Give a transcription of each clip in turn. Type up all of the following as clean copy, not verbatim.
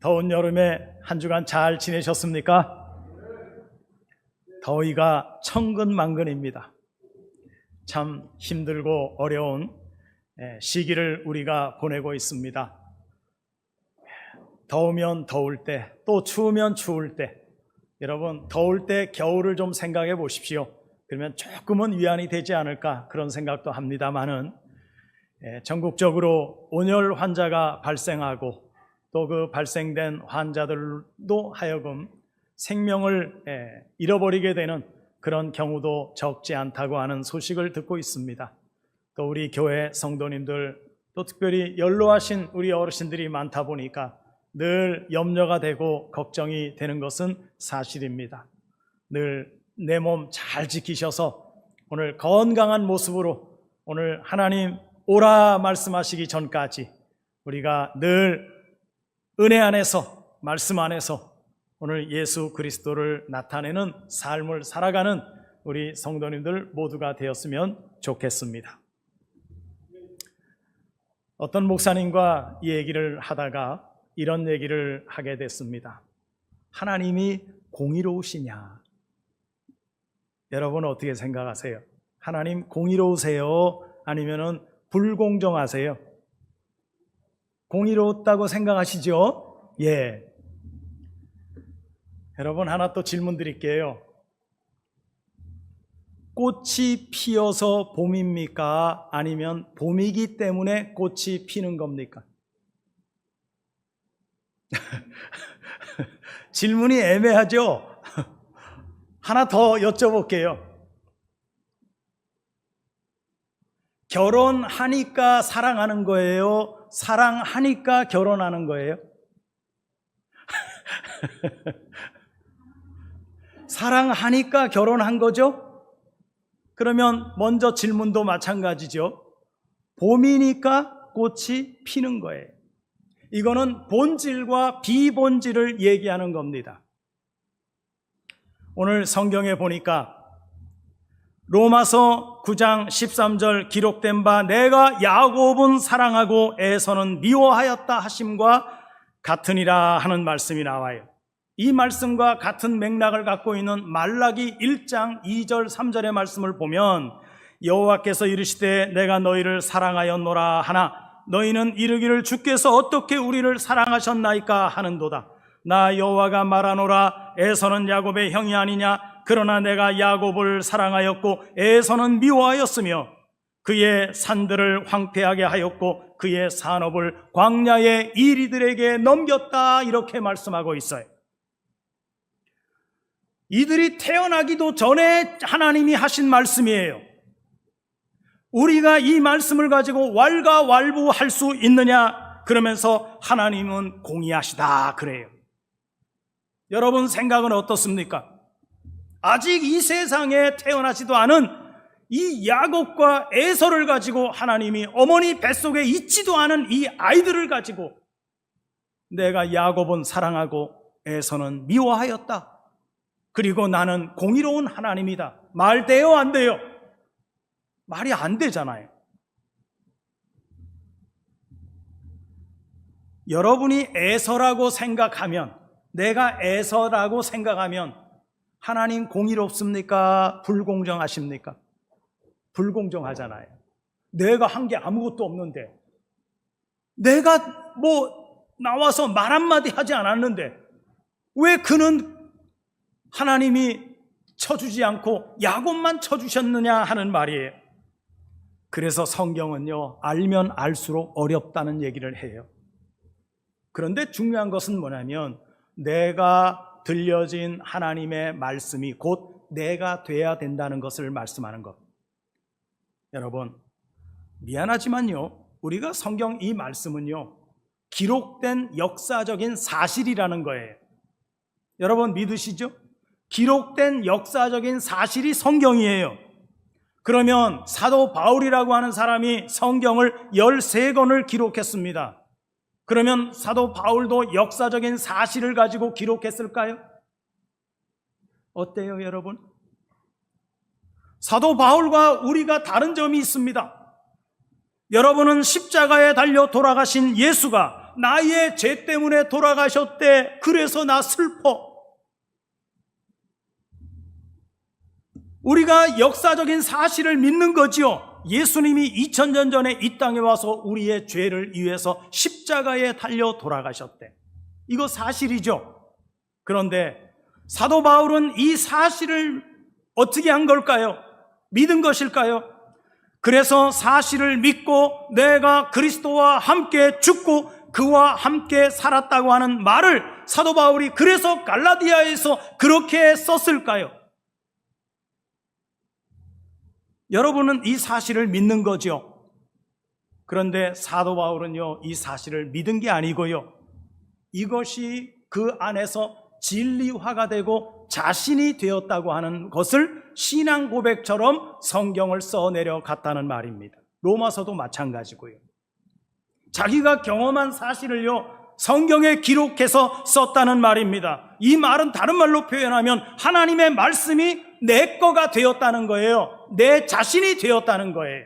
더운 여름에 한 주간 잘 지내셨습니까? 더위가 천근만근입니다. 참 힘들고 어려운 시기를 우리가 보내고 있습니다. 더우면 더울 때, 또 추우면 추울 때, 여러분 더울 때 겨울을 좀 생각해 보십시오. 그러면 조금은 위안이 되지 않을까 그런 생각도 합니다만은, 전국적으로 온열 환자가 발생하고 또 그 발생된 환자들도 하여금 생명을 잃어버리게 되는 그런 경우도 적지 않다고 하는 소식을 듣고 있습니다. 또 우리 교회 성도님들, 또 특별히 연로하신 우리 어르신들이 많다 보니까 늘 염려가 되고 걱정이 되는 것은 사실입니다. 늘 내 몸 잘 지키셔서 오늘 건강한 모습으로 오늘 하나님 오라 말씀하시기 전까지 우리가 늘 은혜 안에서, 말씀 안에서 오늘 예수 그리스도를 나타내는 삶을 살아가는 우리 성도님들 모두가 되었으면 좋겠습니다. 어떤 목사님과 이 얘기를 하다가 이런 얘기를 하게 됐습니다. 하나님이 공의로우시냐? 여러분 어떻게 생각하세요? 하나님 공의로우세요? 아니면은 불공정하세요? 공의로웠다고 생각하시죠? 예. 여러분 하나 또 질문 드릴게요. 꽃이 피어서 봄입니까? 아니면 봄이기 때문에 꽃이 피는 겁니까? 질문이 애매하죠? 하나 더 여쭤볼게요. 결혼하니까 사랑하는 거예요? 사랑하니까 결혼하는 거예요? 사랑하니까 결혼한 거죠? 그러면 먼저 질문도 마찬가지죠. 봄이니까 꽃이 피는 거예요. 이거는 본질과 비본질을 얘기하는 겁니다. 오늘 성경에 보니까 로마서 9장 13절 기록된 바 내가 야곱은 사랑하고 에서는 미워하였다 하심과 같으니라 하는 말씀이 나와요. 이 말씀과 같은 맥락을 갖고 있는 말라기 1장 2절 3절의 말씀을 보면 여호와께서 이르시되 내가 너희를 사랑하였노라 하나 너희는 이르기를 주께서 어떻게 우리를 사랑하셨나이까 하는도다. 나 여호와가 말하노라 에서는 야곱의 형이 아니냐 그러나 내가 야곱을 사랑하였고 에서는 미워하였으며 그의 산들을 황폐하게 하였고 그의 산업을 광야의 이리들에게 넘겼다 이렇게 말씀하고 있어요. 이들이 태어나기도 전에 하나님이 하신 말씀이에요. 우리가 이 말씀을 가지고 왈가왈부할 수 있느냐 그러면서 하나님은 공의하시다 그래요. 여러분 생각은 어떻습니까? 아직 이 세상에 태어나지도 않은 이 야곱과 에서를 가지고 하나님이 어머니 뱃속에 있지도 않은 이 아이들을 가지고 내가 야곱은 사랑하고 에서는 미워하였다. 그리고 나는 공의로운 하나님이다. 말 돼요? 안 돼요? 말이 안 되잖아요. 여러분이 에서라고 생각하면, 내가 에서라고 생각하면 하나님 공의롭습니까? 불공정하십니까? 불공정하잖아요. 내가 한 게 아무것도 없는데, 내가 나와서 말 한마디 하지 않았는데 왜 그는 하나님이 쳐주지 않고 야곱만 쳐주셨느냐 하는 말이에요. 그래서 성경은요, 알면 알수록 어렵다는 얘기를 해요. 그런데 중요한 것은 뭐냐면 내가 들려진 하나님의 말씀이 곧 내가 돼야 된다는 것을 말씀하는 것. 여러분 미안하지만요, 우리가 성경 이 말씀은요 기록된 역사적인 사실이라는 거예요. 여러분 믿으시죠? 기록된 역사적인 사실이 성경이에요. 그러면 사도 바울이라고 하는 사람이 성경을 13권을 기록했습니다. 그러면 사도 바울도 역사적인 사실을 가지고 기록했을까요? 어때요, 여러분? 사도 바울과 우리가 다른 점이 있습니다. 여러분은 십자가에 달려 돌아가신 예수가 나의 죄 때문에 돌아가셨대. 그래서 나 슬퍼. 우리가 역사적인 사실을 믿는 거지요. 예수님이 2000년 전에 이 땅에 와서 우리의 죄를 위해서 십자가에 달려 돌아가셨대. 이거 사실이죠. 그런데 사도 바울은 이 사실을 어떻게 한 걸까요? 믿은 것일까요? 그래서 사실을 믿고 내가 그리스도와 함께 죽고 그와 함께 살았다고 하는 말을 사도 바울이 그래서 갈라디아에서 그렇게 썼을까요? 여러분은 이 사실을 믿는 거죠. 그런데 사도 바울은요, 이 사실을 믿은 게 아니고요, 이것이 그 안에서 진리화가 되고 자신이 되었다고 하는 것을 신앙 고백처럼 성경을 써내려 갔다는 말입니다. 로마서도 마찬가지고요. 자기가 경험한 사실을요, 성경에 기록해서 썼다는 말입니다. 이 말은 다른 말로 표현하면 하나님의 말씀이 내 거가 되었다는 거예요. 내 자신이 되었다는 거예요.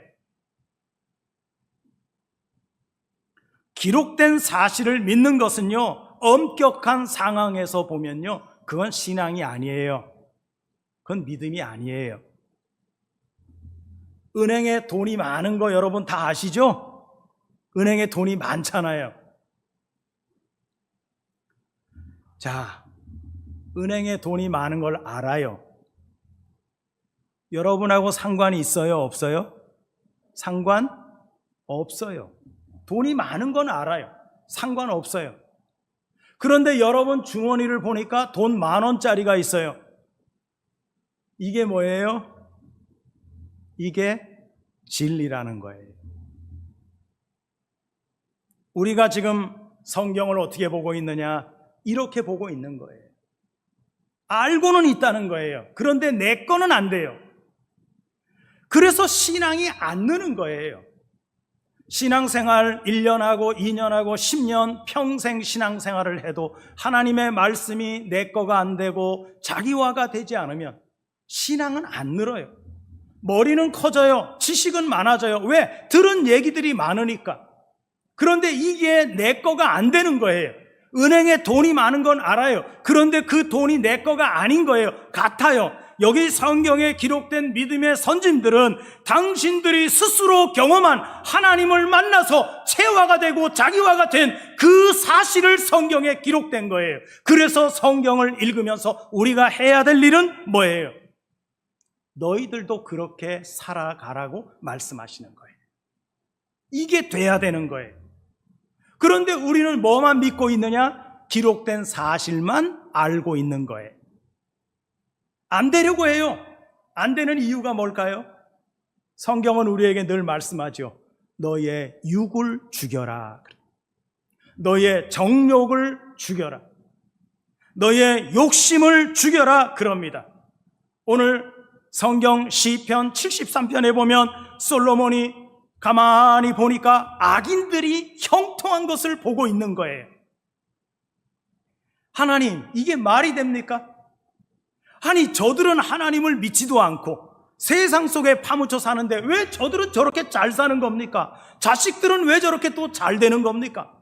기록된 사실을 믿는 것은요, 엄격한 상황에서 보면요, 그건 신앙이 아니에요. 그건 믿음이 아니에요. 은행에 돈이 많은 거 여러분 다 아시죠? 은행에 돈이 많잖아요. 자, 은행에 돈이 많은 걸 알아요. 여러분하고 상관이 있어요? 없어요? 상관 없어요. 돈이 많은 건 알아요. 상관없어요. 그런데 여러분 주머니를 보니까 돈 10,000원짜리가 있어요. 이게 뭐예요? 이게 진리라는 거예요. 우리가 지금 성경을 어떻게 보고 있느냐? 이렇게 보고 있는 거예요. 알고는 있다는 거예요. 그런데 내 거는 안 돼요. 그래서 신앙이 안 느는 거예요. 신앙생활 1년하고 2년하고 10년 평생 신앙생활을 해도 하나님의 말씀이 내 거가 안 되고 자기화가 되지 않으면 신앙은 안 늘어요. 머리는 커져요. 지식은 많아져요. 왜? 들은 얘기들이 많으니까. 그런데 이게 내 거가 안 되는 거예요. 은행에 돈이 많은 건 알아요. 그런데 그 돈이 내 거가 아닌 거예요. 같아요. 여기 성경에 기록된 믿음의 선진들은 당신들이 스스로 경험한 하나님을 만나서 체화가 되고 자기화가 된 그 사실을 성경에 기록된 거예요. 그래서 성경을 읽으면서 우리가 해야 될 일은 뭐예요? 너희들도 그렇게 살아가라고 말씀하시는 거예요. 이게 돼야 되는 거예요. 그런데 우리는 뭐만 믿고 있느냐? 기록된 사실만 알고 있는 거예요. 안 되려고 해요. 안 되는 이유가 뭘까요? 성경은 우리에게 늘 말씀하죠. 너의 육을 죽여라. 너의 정욕을 죽여라. 너의 욕심을 죽여라. 그럽니다. 오늘 성경 시편 73편에 보면 솔로몬이 가만히 보니까 악인들이 형통한 것을 보고 있는 거예요. 하나님, 이게 말이 됩니까? 아니, 저들은 하나님을 믿지도 않고 세상 속에 파묻혀 사는데 왜 저들은 저렇게 잘 사는 겁니까? 자식들은 왜 저렇게 또 잘 되는 겁니까?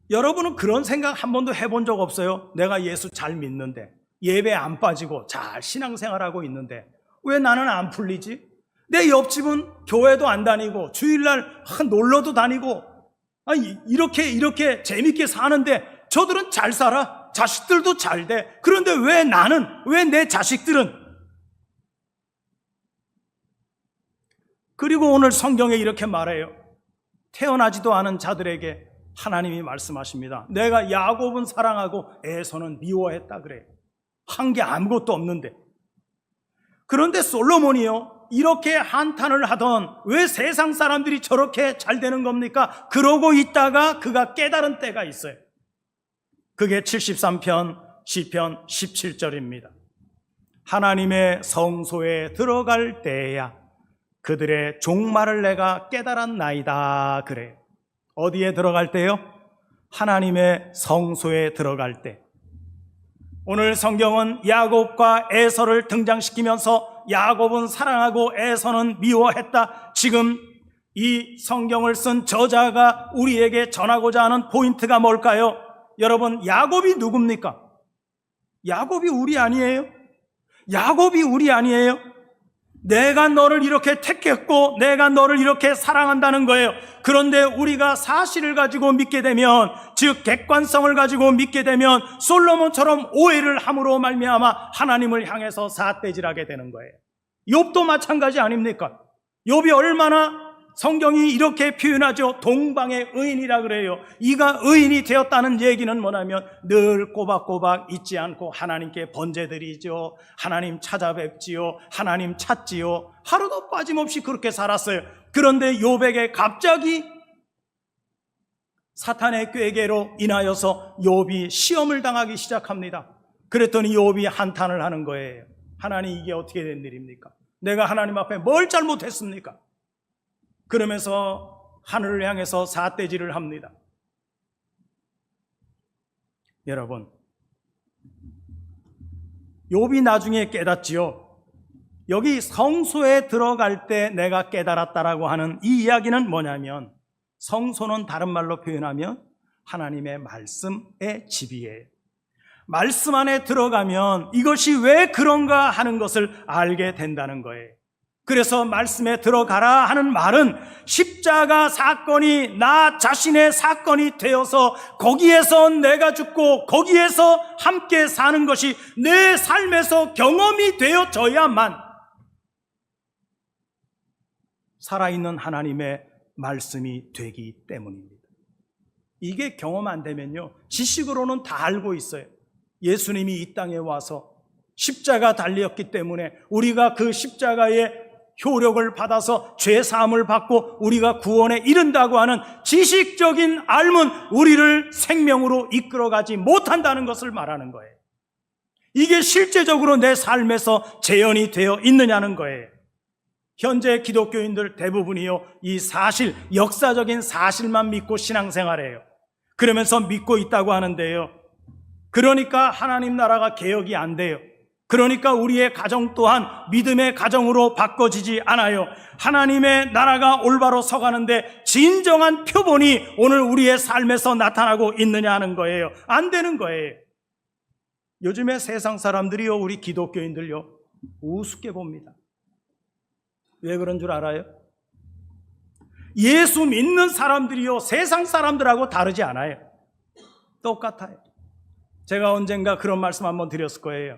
여러분은 그런 생각 한 번도 해본 적 없어요? 내가 예수 잘 믿는데, 예배 안 빠지고 잘 신앙생활하고 있는데 왜 나는 안 풀리지? 내 옆집은 교회도 안 다니고 주일날 놀러도 다니고 이렇게 재밌게 사는데 저들은 잘 살아. 자식들도 잘 돼. 그런데 왜 내 자식들은? 그리고 오늘 성경에 이렇게 말해요. 태어나지도 않은 자들에게 하나님이 말씀하십니다. 내가 야곱은 사랑하고 에서는 미워했다 그래요. 한 게 아무것도 없는데. 그런데 솔로몬이요, 이렇게 한탄을 하던 왜 세상 사람들이 저렇게 잘 되는 겁니까? 그러고 있다가 그가 깨달은 때가 있어요. 그게 73편 시편 17절입니다. 하나님의 성소에 들어갈 때야 그들의 종말을 내가 깨달았나이다 그래요. 어디에 들어갈 때요? 하나님의 성소에 들어갈 때. 오늘 성경은 야곱과 에서를 등장시키면서 야곱은 사랑하고 에서는 미워했다. 지금 이 성경을 쓴 저자가 우리에게 전하고자 하는 포인트가 뭘까요? 여러분, 야곱이 누굽니까? 야곱이 우리 아니에요? 야곱이 우리 아니에요? 내가 너를 이렇게 택했고 내가 너를 이렇게 사랑한다는 거예요. 그런데 우리가 사실을 가지고 믿게 되면, 즉 객관성을 가지고 믿게 되면 솔로몬처럼 오해를 함으로 말미암아 하나님을 향해서 삿대질하게 되는 거예요. 욥도 마찬가지 아닙니까? 욥이 얼마나 성경이 이렇게 표현하죠. 동방의 의인이라 그래요. 이가 의인이 되었다는 얘기는 뭐냐면 늘 꼬박꼬박 잊지 않고 하나님께 번제드리죠. 하나님 찾아뵙지요. 하나님 찾지요. 하루도 빠짐없이 그렇게 살았어요. 그런데 욥에게 갑자기 사탄의 꾀계로 인하여서 욥이 시험을 당하기 시작합니다. 그랬더니 욥이 한탄을 하는 거예요. 하나님, 이게 어떻게 된 일입니까? 내가 하나님 앞에 뭘 잘못했습니까? 그러면서 하늘을 향해서 삿대질을 합니다. 여러분, 욥이 나중에 깨닫지요. 여기 성소에 들어갈 때 내가 깨달았다라고 하는 이 이야기는 뭐냐면, 성소는 다른 말로 표현하면 하나님의 말씀의 집이에요. 말씀 안에 들어가면 이것이 왜 그런가 하는 것을 알게 된다는 거예요. 그래서 말씀에 들어가라 하는 말은 십자가 사건이 나 자신의 사건이 되어서 거기에서 내가 죽고 거기에서 함께 사는 것이 내 삶에서 경험이 되어져야만 살아있는 하나님의 말씀이 되기 때문입니다. 이게 경험 안 되면요, 지식으로는 다 알고 있어요. 예수님이 이 땅에 와서 십자가 달렸기 때문에 우리가 그 십자가의 효력을 받아서 죄 사함을 받고 우리가 구원에 이른다고 하는 지식적인 알문, 우리를 생명으로 이끌어가지 못한다는 것을 말하는 거예요. 이게 실제적으로 내 삶에서 재현이 되어 있느냐는 거예요. 현재 기독교인들 대부분이요, 이 사실, 역사적인 사실만 믿고 신앙생활해요. 그러면서 믿고 있다고 하는데요, 그러니까 하나님 나라가 개혁이 안 돼요. 그러니까 우리의 가정 또한 믿음의 가정으로 바꿔지지 않아요. 하나님의 나라가 올바로 서가는데 진정한 표본이 오늘 우리의 삶에서 나타나고 있느냐 하는 거예요. 안 되는 거예요. 요즘에 세상 사람들이요, 우리 기독교인들요, 우습게 봅니다. 왜 그런 줄 알아요? 예수 믿는 사람들이요, 세상 사람들하고 다르지 않아요. 똑같아요. 제가 언젠가 그런 말씀 한번 드렸을 거예요.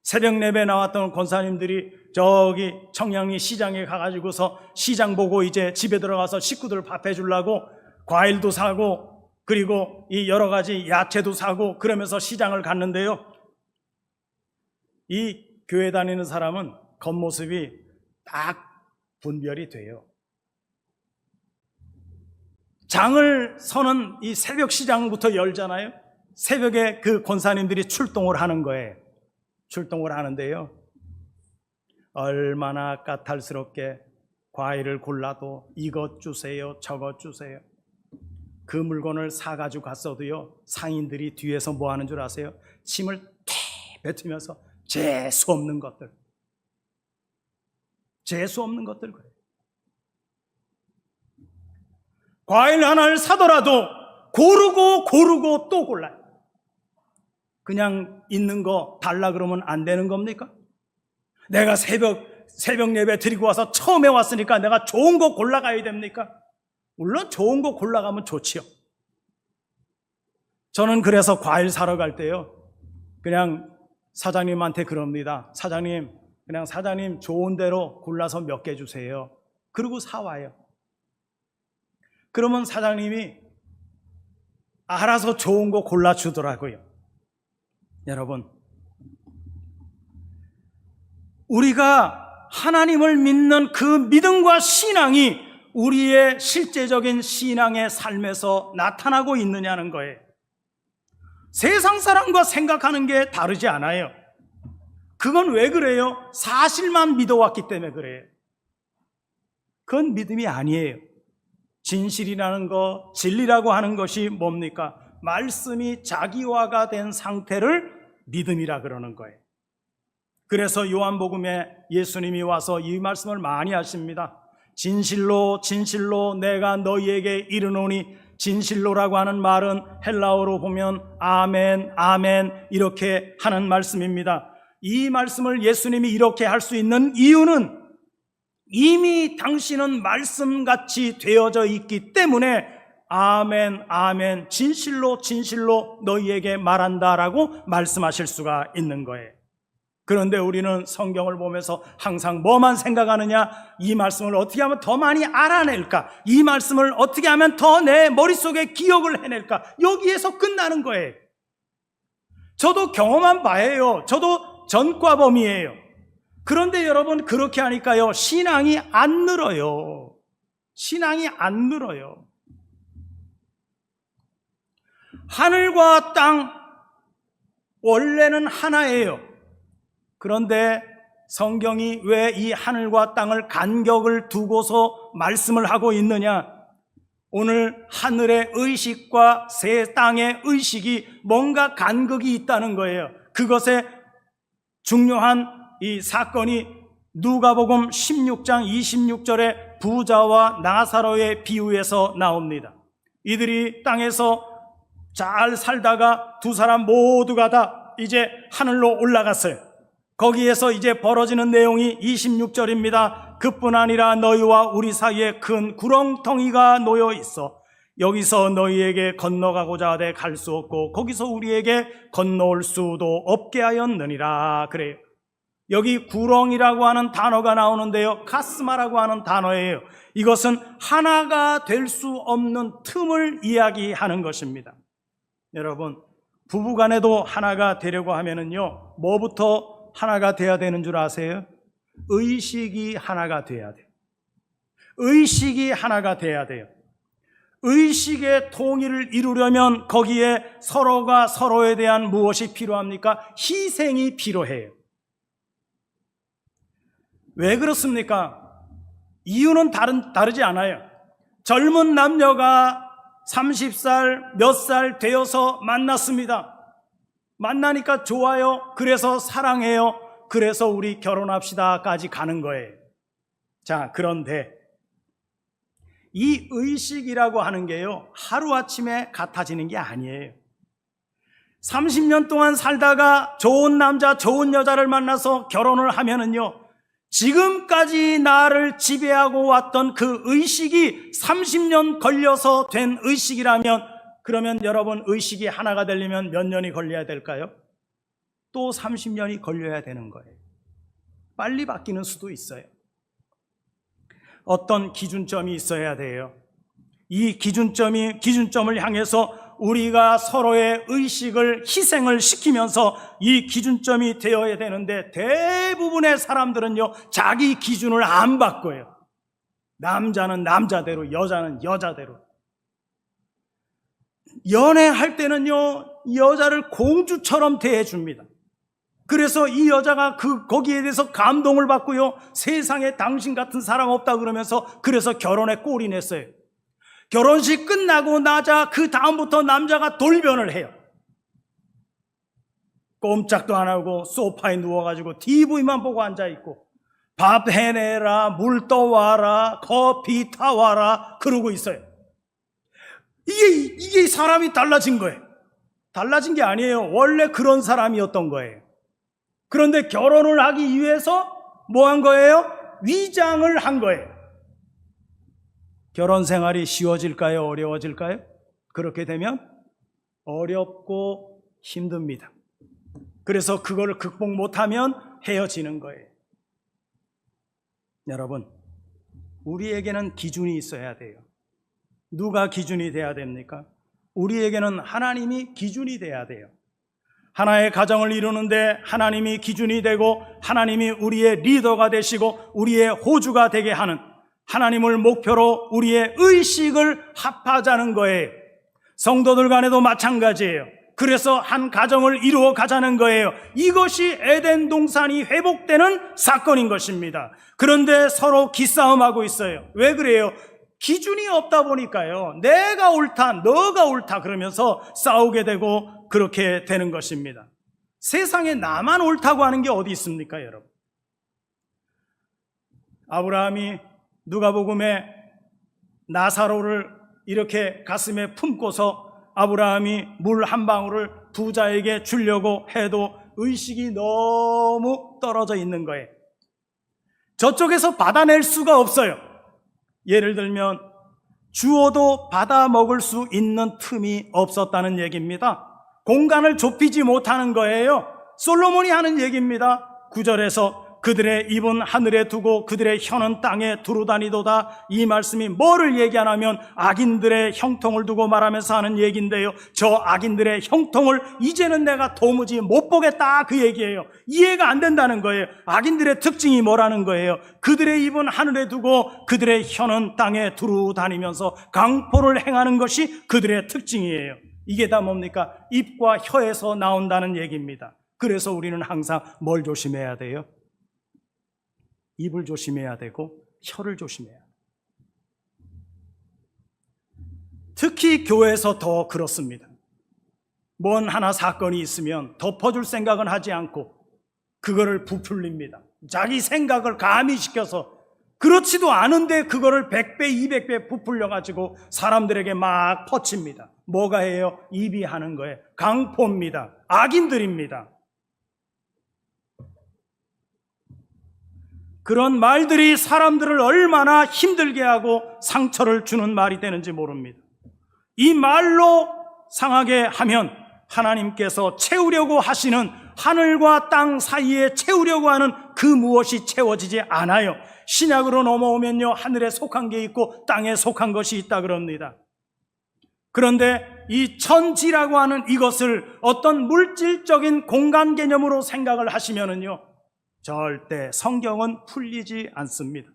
새벽 예배 나왔던 권사님들이 저기 청량리 시장에 가가지고서 시장 보고 이제 집에 들어가서 식구들 밥 해주려고 과일도 사고 그리고 이 여러 가지 야채도 사고 그러면서 시장을 갔는데요, 이 교회 다니는 사람은 겉모습이 딱 분별이 돼요. 장을 서는 이 새벽 시장부터 열잖아요. 새벽에 그 권사님들이 출동을 하는 거예요. 출동을 하는데요, 얼마나 까탈스럽게 과일을 골라도 이것 주세요, 저것 주세요. 그 물건을 사가지고 갔어도요, 상인들이 뒤에서 뭐 하는 줄 아세요? 침을 뱉으면서 재수 없는 것들, 재수 없는 것들 그래요. 과일 하나를 사더라도 고르고 또 골라요. 그냥 있는 거 달라 그러면 안 되는 겁니까? 내가 새벽 예배 드리고 와서 처음에 왔으니까 내가 좋은 거 골라가야 됩니까? 물론 좋은 거 골라가면 좋지요. 저는 그래서 과일 사러 갈 때요, 그냥 사장님한테 그럽니다. 사장님, 그냥 사장님 좋은 대로 골라서 몇 개 주세요. 그리고 사와요. 그러면 사장님이 알아서 좋은 거 골라주더라고요. 여러분, 우리가 하나님을 믿는 그 믿음과 신앙이 우리의 실제적인 신앙의 삶에서 나타나고 있느냐는 거예요. 세상 사람과 생각하는 게 다르지 않아요. 그건 왜 그래요? 사실만 믿어왔기 때문에 그래요. 그건 믿음이 아니에요. 진실이라는 거, 진리라고 하는 것이 뭡니까? 말씀이 자기화가 된 상태를 믿음이라 그러는 거예요. 그래서 요한복음에 예수님이 와서 이 말씀을 많이 하십니다. 진실로 진실로 내가 너희에게 이르노니, 진실로라고 하는 말은 헬라어로 보면 아멘 아멘 이렇게 하는 말씀입니다. 이 말씀을 예수님이 이렇게 할 수 있는 이유는 이미 당신은 말씀같이 되어져 있기 때문에 아멘 아멘 진실로 진실로 너희에게 말한다라고 말씀하실 수가 있는 거예요. 그런데 우리는 성경을 보면서 항상 뭐만 생각하느냐? 이 말씀을 어떻게 하면 더 많이 알아낼까? 이 말씀을 어떻게 하면 더 내 머릿속에 기억을 해낼까? 여기에서 끝나는 거예요. 저도 경험한 바예요. 저도 전과범이에요. 그런데 여러분, 그렇게 하니까요, 신앙이 안 늘어요. 신앙이 안 늘어요. 하늘과 땅 원래는 하나예요. 그런데 성경이 왜 이 하늘과 땅을 간격을 두고서 말씀을 하고 있느냐? 오늘 하늘의 의식과 새 땅의 의식이 뭔가 간극이 있다는 거예요. 그것에 중요한 이 사건이 누가복음 16장 26절에 부자와 나사로의 비유에서 나옵니다. 이들이 땅에서 잘 살다가 두 사람 모두가 다 이제 하늘로 올라갔어요. 거기에서 이제 벌어지는 내용이 26절입니다. 그뿐 아니라 너희와 우리 사이에 큰 구렁텅이가 놓여 있어 여기서 너희에게 건너가고자 하되 갈 수 없고 거기서 우리에게 건너올 수도 없게 하였느니라. 그래요. 여기 구렁이라고 하는 단어가 나오는데요, 카스마라고 하는 단어예요. 이것은 하나가 될 수 없는 틈을 이야기하는 것입니다. 여러분, 부부간에도 하나가 되려고 하면은요, 뭐부터 하나가 돼야 되는 줄 아세요? 의식이 하나가 돼야 돼요. 의식이 하나가 돼야 돼요. 의식의 통일을 이루려면 거기에 서로가 서로에 대한 무엇이 필요합니까? 희생이 필요해요. 왜 그렇습니까? 이유는 다르지 않아요. 젊은 남녀가 30살 몇 살 되어서 만났습니다. 만나니까 좋아요. 그래서 사랑해요. 그래서 우리 결혼합시다까지 가는 거예요. 자, 그런데 이 의식이라고 하는 게요, 하루아침에 같아지는 게 아니에요. 30년 동안 살다가 좋은 남자, 좋은 여자를 만나서 결혼을 하면은요, 지금까지 나를 지배하고 왔던 그 의식이 30년 걸려서 된 의식이라면, 그러면 여러분, 의식이 하나가 되려면 몇 년이 걸려야 될까요? 또 30년이 걸려야 되는 거예요. 빨리 바뀌는 수도 있어요. 어떤 기준점이 있어야 돼요. 이 기준점을 향해서 우리가 서로의 의식을 희생을 시키면서 이 기준점이 되어야 되는데, 대부분의 사람들은요, 자기 기준을 안 바꿔요. 남자는 남자대로, 여자는 여자대로. 연애할 때는요, 여자를 공주처럼 대해줍니다. 그래서 이 여자가 거기에 대해서 감동을 받고요, 세상에 당신 같은 사람 없다 그러면서, 그래서 결혼에 꼴이 냈어요. 결혼식 끝나고 나자 그 다음부터 남자가 돌변을 해요. 꼼짝도 안 하고 소파에 누워가지고 TV만 보고 앉아있고, 밥 해내라, 물 떠와라, 커피 타와라 그러고 있어요. 이게 사람이 달라진 거예요. 달라진 게 아니에요. 원래 그런 사람이었던 거예요. 그런데 결혼을 하기 위해서 뭐 한 거예요? 위장을 한 거예요. 결혼 생활이 쉬워질까요? 어려워질까요? 그렇게 되면 어렵고 힘듭니다. 그래서 그거를 극복 못하면 헤어지는 거예요. 여러분, 우리에게는 기준이 있어야 돼요. 누가 기준이 돼야 됩니까? 우리에게는 하나님이 기준이 돼야 돼요. 하나의 가정을 이루는데 하나님이 기준이 되고, 하나님이 우리의 리더가 되시고 우리의 호주가 되게 하는, 하나님을 목표로 우리의 의식을 합하자는 거예요. 성도들 간에도 마찬가지예요. 그래서 한 가정을 이루어 가자는 거예요. 이것이 에덴 동산이 회복되는 사건인 것입니다. 그런데 서로 기싸움하고 있어요. 왜 그래요? 기준이 없다 보니까요, 내가 옳다, 너가 옳다 그러면서 싸우게 되고 그렇게 되는 것입니다. 세상에 나만 옳다고 하는 게 어디 있습니까, 여러분? 아브라함이 누가복음에 나사로를 이렇게 가슴에 품고서 아브라함이 물 한 방울을 부자에게 주려고 해도 의식이 너무 떨어져 있는 거예요. 저쪽에서 받아낼 수가 없어요. 예를 들면 주어도 받아 먹을 수 있는 틈이 없었다는 얘기입니다. 공간을 좁히지 못하는 거예요. 솔로몬이 하는 얘기입니다. 9절에서 그들의 입은 하늘에 두고 그들의 혀는 땅에 두루 다니도다. 이 말씀이 뭐를 얘기하냐면 악인들의 형통을 두고 말하면서 하는 얘기인데요, 저 악인들의 형통을 이제는 내가 도무지 못 보겠다, 그 얘기예요. 이해가 안 된다는 거예요. 악인들의 특징이 뭐라는 거예요? 그들의 입은 하늘에 두고 그들의 혀는 땅에 두루 다니면서 강포를 행하는 것이 그들의 특징이에요. 이게 다 뭡니까? 입과 혀에서 나온다는 얘기입니다. 그래서 우리는 항상 뭘 조심해야 돼요? 입을 조심해야 되고 혀를 조심해야 돼요. 특히 교회에서 더 그렇습니다. 뭔 하나 사건이 있으면 덮어줄 생각은 하지 않고 그거를 부풀립니다. 자기 생각을 가미시켜서 그렇지도 않은데 그거를 100배, 200배 부풀려가지고 사람들에게 막 퍼칩니다. 뭐가 해요? 입이 하는 거예요. 강포입니다. 악인들입니다. 그런 말들이 사람들을 얼마나 힘들게 하고 상처를 주는 말이 되는지 모릅니다. 이 말로 상하게 하면 하나님께서 채우려고 하시는, 하늘과 땅 사이에 채우려고 하는 그 무엇이 채워지지 않아요. 신약으로 넘어오면요, 하늘에 속한 게 있고 땅에 속한 것이 있다 그럽니다. 그런데 이 천지라고 하는 이것을 어떤 물질적인 공간 개념으로 생각을 하시면은요, 절대 성경은 풀리지 않습니다.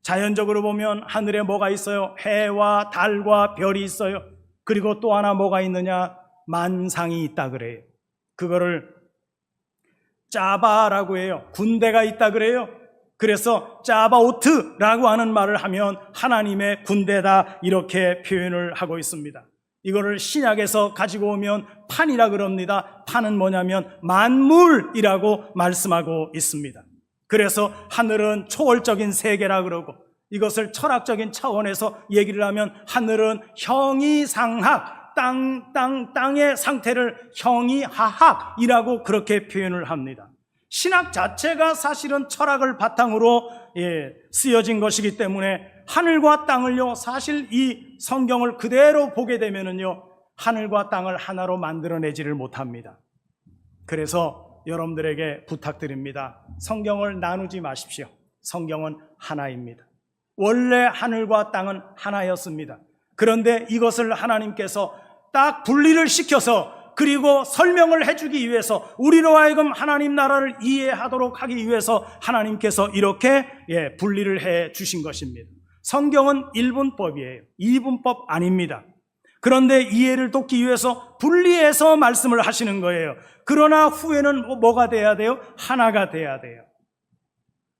자연적으로 보면 하늘에 뭐가 있어요? 해와 달과 별이 있어요. 그리고 또 하나 뭐가 있느냐? 만상이 있다 그래요. 그거를 짜바라고 해요. 군대가 있다 그래요. 그래서 짜바오트라고 하는 말을 하면 하나님의 군대다, 이렇게 표현을 하고 있습니다. 이거를 신약에서 가지고 오면 판이라 그럽니다. 판은 뭐냐면 만물이라고 말씀하고 있습니다. 그래서 하늘은 초월적인 세계라 그러고, 이것을 철학적인 차원에서 얘기를 하면 하늘은 형이상학, 땅의 상태를 형이하학이라고 그렇게 표현을 합니다. 신학 자체가 사실은 철학을 바탕으로 쓰여진 것이기 때문에 하늘과 땅을요, 사실 이 성경을 그대로 보게 되면은요, 하늘과 땅을 하나로 만들어내지를 못합니다. 그래서 여러분들에게 부탁드립니다. 성경을 나누지 마십시오. 성경은 하나입니다. 원래 하늘과 땅은 하나였습니다. 그런데 이것을 하나님께서 딱 분리를 시켜서, 그리고 설명을 해주기 위해서, 우리로 하여금 하나님 나라를 이해하도록 하기 위해서 하나님께서 이렇게 분리를 해 주신 것입니다. 성경은 1분법이에요. 2분법 아닙니다. 그런데 이해를 돕기 위해서 분리해서 말씀을 하시는 거예요. 그러나 후에는 뭐가 돼야 돼요? 하나가 돼야 돼요.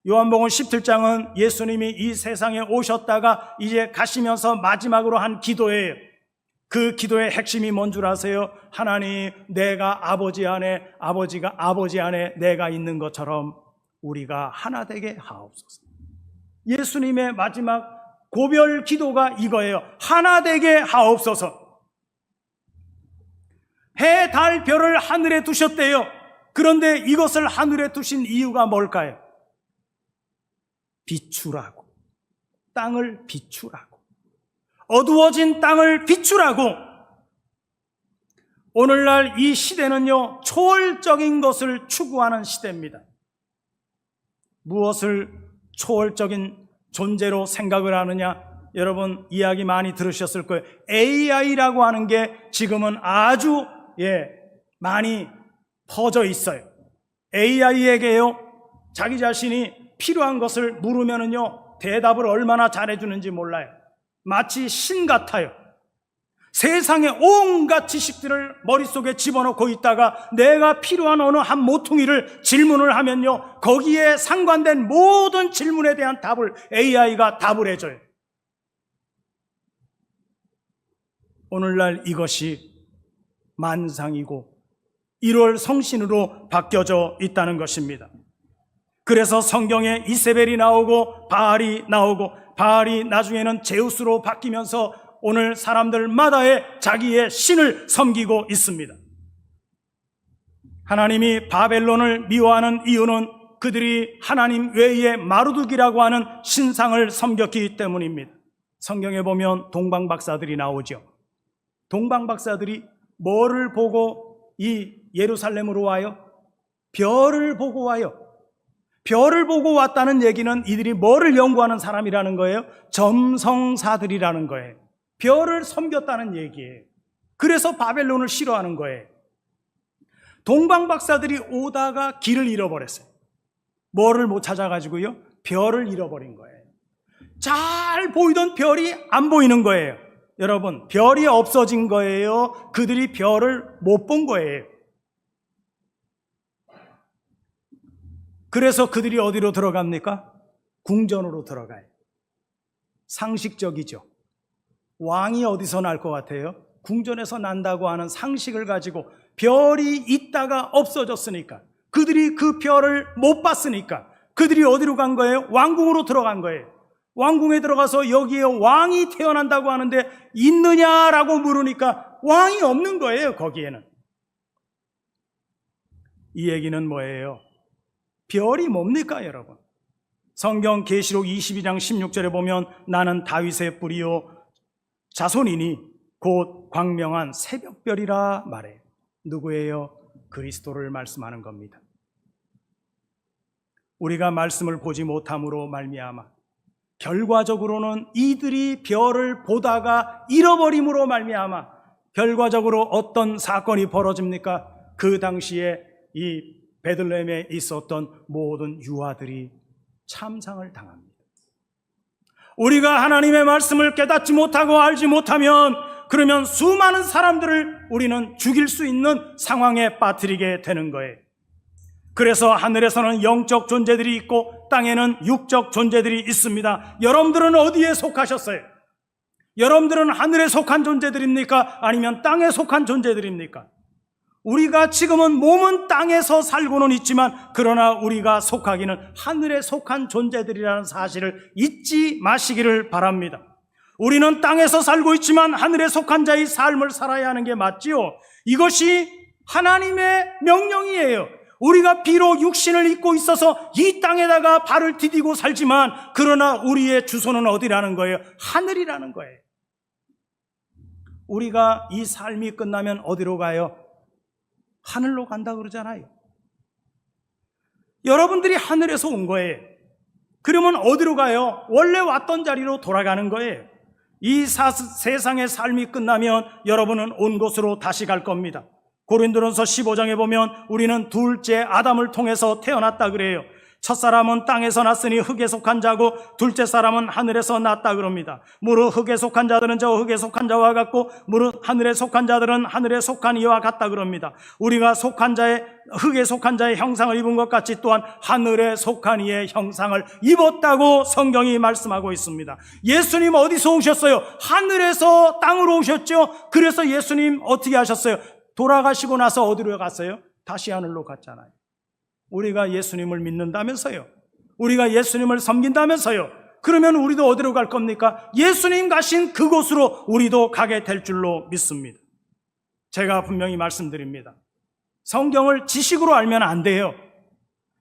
요한복음 17장은 예수님이 이 세상에 오셨다가 이제 가시면서 마지막으로 한 기도예요. 그 기도의 핵심이 뭔 줄 아세요? 하나님, 내가 아버지 안에, 아버지가 아버지 안에 내가 있는 것처럼 우리가 하나 되게 하옵소서. 예수님의 마지막 고별 기도가 이거예요. 하나 되게 하옵소서. 해, 달, 별을 하늘에 두셨대요. 그런데 이것을 하늘에 두신 이유가 뭘까요? 비추라고. 땅을 비추라고. 어두워진 땅을 비추라고. 오늘날 이 시대는요, 초월적인 것을 추구하는 시대입니다. 무엇을 초월적인 존재로 생각을 하느냐? 여러분 이야기 많이 들으셨을 거예요. AI라고 하는 게 지금은 아주 많이 퍼져 있어요. AI에게요, 자기 자신이 필요한 것을 물으면은요, 대답을 얼마나 잘해주는지 몰라요. 마치 신 같아요. 세상의 온갖 지식들을 머릿속에 집어넣고 있다가 내가 필요한 어느 한 모퉁이를 질문을 하면요, 거기에 상관된 모든 질문에 대한 답을 AI가 답을 해줘요. 오늘날 이것이 만상이고 1월 성신으로 바뀌어져 있다는 것입니다. 그래서 성경에 이세벨이 나오고 바알이 나오고, 바알이 나중에는 제우스로 바뀌면서 오늘 사람들마다의 자기의 신을 섬기고 있습니다. 하나님이 바벨론을 미워하는 이유는 그들이 하나님 외에 마루둑이라고 하는 신상을 섬겼기 때문입니다. 성경에 보면 동방박사들이 나오죠. 동방박사들이 뭐를 보고 이 예루살렘으로 와요? 별을 보고 와요. 별을 보고 왔다는 얘기는 이들이 뭐를 연구하는 사람이라는 거예요? 점성사들이라는 거예요. 별을 섬겼다는 얘기예요. 그래서 바벨론을 싫어하는 거예요. 동방박사들이 오다가 길을 잃어버렸어요. 뭐를 못 찾아가지고요? 별을 잃어버린 거예요. 잘 보이던 별이 안 보이는 거예요. 여러분, 별이 없어진 거예요? 그들이 별을 못 본 거예요? 그래서 그들이 어디로 들어갑니까? 궁전으로 들어가요. 상식적이죠. 왕이 어디서 날 것 같아요? 궁전에서 난다고 하는 상식을 가지고 별이 있다가 없어졌으니까, 그들이 그 별을 못 봤으니까 그들이 어디로 간 거예요? 왕궁으로 들어간 거예요. 왕궁에 들어가서 여기에 왕이 태어난다고 하는데 있느냐라고 물으니까 왕이 없는 거예요. 거기에는. 이 얘기는 뭐예요? 별이 뭡니까, 여러분? 성경 계시록 22장 16절에 보면 나는 다윗의 뿌리요 자손이니 곧 광명한 새벽별이라 말해요. 누구예요? 그리스도를 말씀하는 겁니다. 우리가 말씀을 보지 못함으로 말미암아 결과적으로는 이들이 별을 보다가 잃어버림으로 말미암아 결과적으로 어떤 사건이 벌어집니까? 그 당시에 이 베들레헴에 있었던 모든 유아들이 참상을 당합니다. 우리가 하나님의 말씀을 깨닫지 못하고 알지 못하면 그러면 수많은 사람들을 우리는 죽일 수 있는 상황에 빠뜨리게 되는 거예요. 그래서 하늘에서는 영적 존재들이 있고 땅에는 육적 존재들이 있습니다. 여러분들은 어디에 속하셨어요? 여러분들은 하늘에 속한 존재들입니까? 아니면 땅에 속한 존재들입니까? 우리가 지금은 몸은 땅에서 살고는 있지만 그러나 우리가 속하기는 하늘에 속한 존재들이라는 사실을 잊지 마시기를 바랍니다. 우리는 땅에서 살고 있지만 하늘에 속한 자의 삶을 살아야 하는 게 맞지요. 이것이 하나님의 명령이에요. 우리가 비록 육신을 입고 있어서 이 땅에다가 발을 디디고 살지만 그러나 우리의 주소는 어디라는 거예요? 하늘이라는 거예요. 우리가 이 삶이 끝나면 어디로 가요? 하늘로 간다 그러잖아요. 여러분들이 하늘에서 온 거예요. 그러면 어디로 가요? 원래 왔던 자리로 돌아가는 거예요. 이 세상의 삶이 끝나면 여러분은 온 곳으로 다시 갈 겁니다. 고린도전서 15장에 보면 우리는 둘째 아담을 통해서 태어났다 그래요. 첫사람은 땅에서 났으니 흙에 속한 자고 둘째 사람은 하늘에서 났다 그럽니다. 무릇 흙에 속한 자들은 저 흙에 속한 자와 같고 무릇 하늘에 속한 자들은 하늘에 속한 이와 같다 그럽니다. 우리가 속한 자의 흙에 속한 자의 형상을 입은 것 같이 또한 하늘에 속한 이의 형상을 입었다고 성경이 말씀하고 있습니다. 예수님 어디서 오셨어요? 하늘에서 땅으로 오셨죠. 그래서 예수님 어떻게 하셨어요? 돌아가시고 나서 어디로 갔어요? 다시 하늘로 갔잖아요. 우리가 예수님을 믿는다면서요. 우리가 예수님을 섬긴다면서요. 그러면 우리도 어디로 갈 겁니까? 예수님 가신 그곳으로 우리도 가게 될 줄로 믿습니다. 제가 분명히 말씀드립니다. 성경을 지식으로 알면 안 돼요.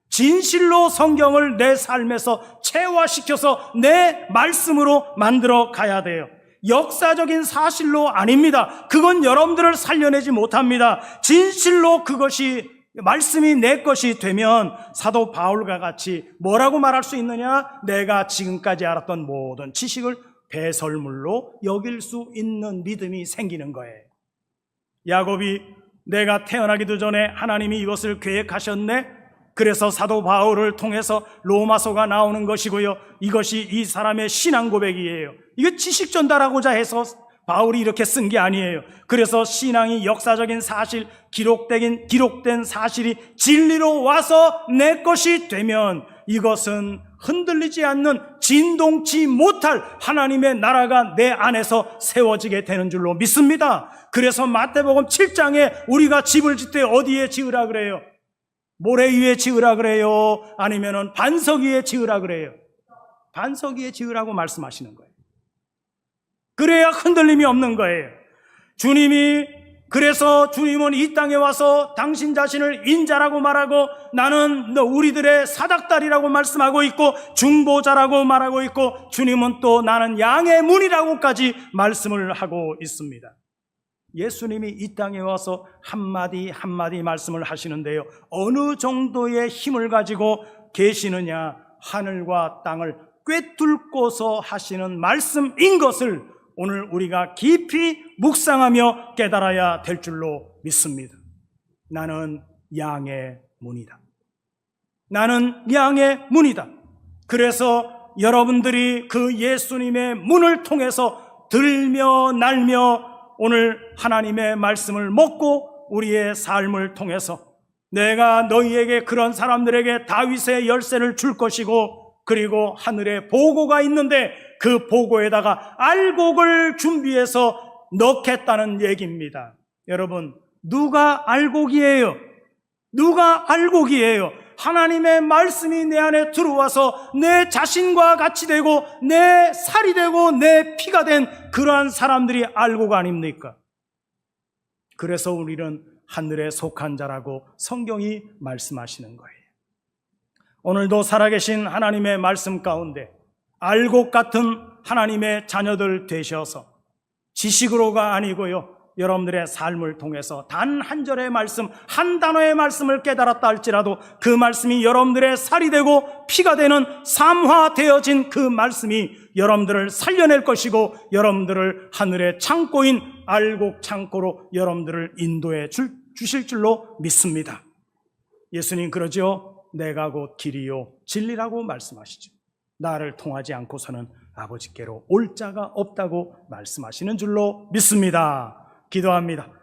진실로 성경을 내 삶에서 체화시켜서 내 말씀으로 만들어 가야 돼요. 역사적인 사실로 아닙니다. 그건 여러분들을 살려내지 못합니다. 진실로 그것이 말씀이 내 것이 되면 사도 바울과 같이 뭐라고 말할 수 있느냐? 내가 지금까지 알았던 모든 지식을 배설물로 여길 수 있는 믿음이 생기는 거예요. 야곱이 내가 태어나기도 전에 하나님이 이것을 계획하셨네? 그래서 사도 바울을 통해서 로마서가 나오는 것이고요. 이것이 이 사람의 신앙 고백이에요. 이거 지식 전달하고자 해서 바울이 이렇게 쓴 게 아니에요. 그래서 신앙이 역사적인 사실, 기록된 사실이 진리로 와서 내 것이 되면 이것은 흔들리지 않는 진동치 못할 하나님의 나라가 내 안에서 세워지게 되는 줄로 믿습니다. 그래서 마태복음 7장에 우리가 집을 짓되 어디에 지으라 그래요? 모래 위에 지으라 그래요? 아니면은 반석 위에 지으라 그래요? 반석 위에 지으라고 말씀하시는 거예요. 그래야 흔들림이 없는 거예요. 그래서 주님은 이 땅에 와서 당신 자신을 인자라고 말하고, 나는 우리들의 사닥다리라고 말씀하고 있고, 중보자라고 말하고 있고, 주님은 또 나는 양의 문이라고까지 말씀을 하고 있습니다. 예수님이 이 땅에 와서 한마디 한마디 말씀을 하시는데요, 어느 정도의 힘을 가지고 계시느냐, 하늘과 땅을 꿰뚫고서 하시는 말씀인 것을 오늘 우리가 깊이 묵상하며 깨달아야 될 줄로 믿습니다. 나는 양의 문이다. 나는 양의 문이다. 그래서 여러분들이 그 예수님의 문을 통해서 들며 날며 오늘 하나님의 말씀을 먹고 우리의 삶을 통해서 내가 너희에게, 그런 사람들에게 다윗의 열쇠를 줄 것이고, 그리고 하늘에 보고가 있는데 그 보고에다가 알곡을 준비해서 넣겠다는 얘기입니다. 여러분, 누가 알곡이에요? 누가 알곡이에요? 하나님의 말씀이 내 안에 들어와서 내 자신과 같이 되고 내 살이 되고 내 피가 된 그러한 사람들이 알곡 아닙니까? 그래서 우리는 하늘에 속한 자라고 성경이 말씀하시는 거예요. 오늘도 살아계신 하나님의 말씀 가운데 알곡 같은 하나님의 자녀들 되셔서 지식으로가 아니고요, 여러분들의 삶을 통해서 단 한 절의 말씀, 한 단어의 말씀을 깨달았다 할지라도 그 말씀이 여러분들의 살이 되고 피가 되는 삶화되어진 그 말씀이 여러분들을 살려낼 것이고, 여러분들을 하늘의 창고인 알곡 창고로 여러분들을 인도해 주실 줄로 믿습니다. 예수님 그러죠. 내가 곧 길이요 진리라고 말씀하시죠. 나를 통하지 않고서는 아버지께로 올 자가 없다고 말씀하시는 줄로 믿습니다. 기도합니다.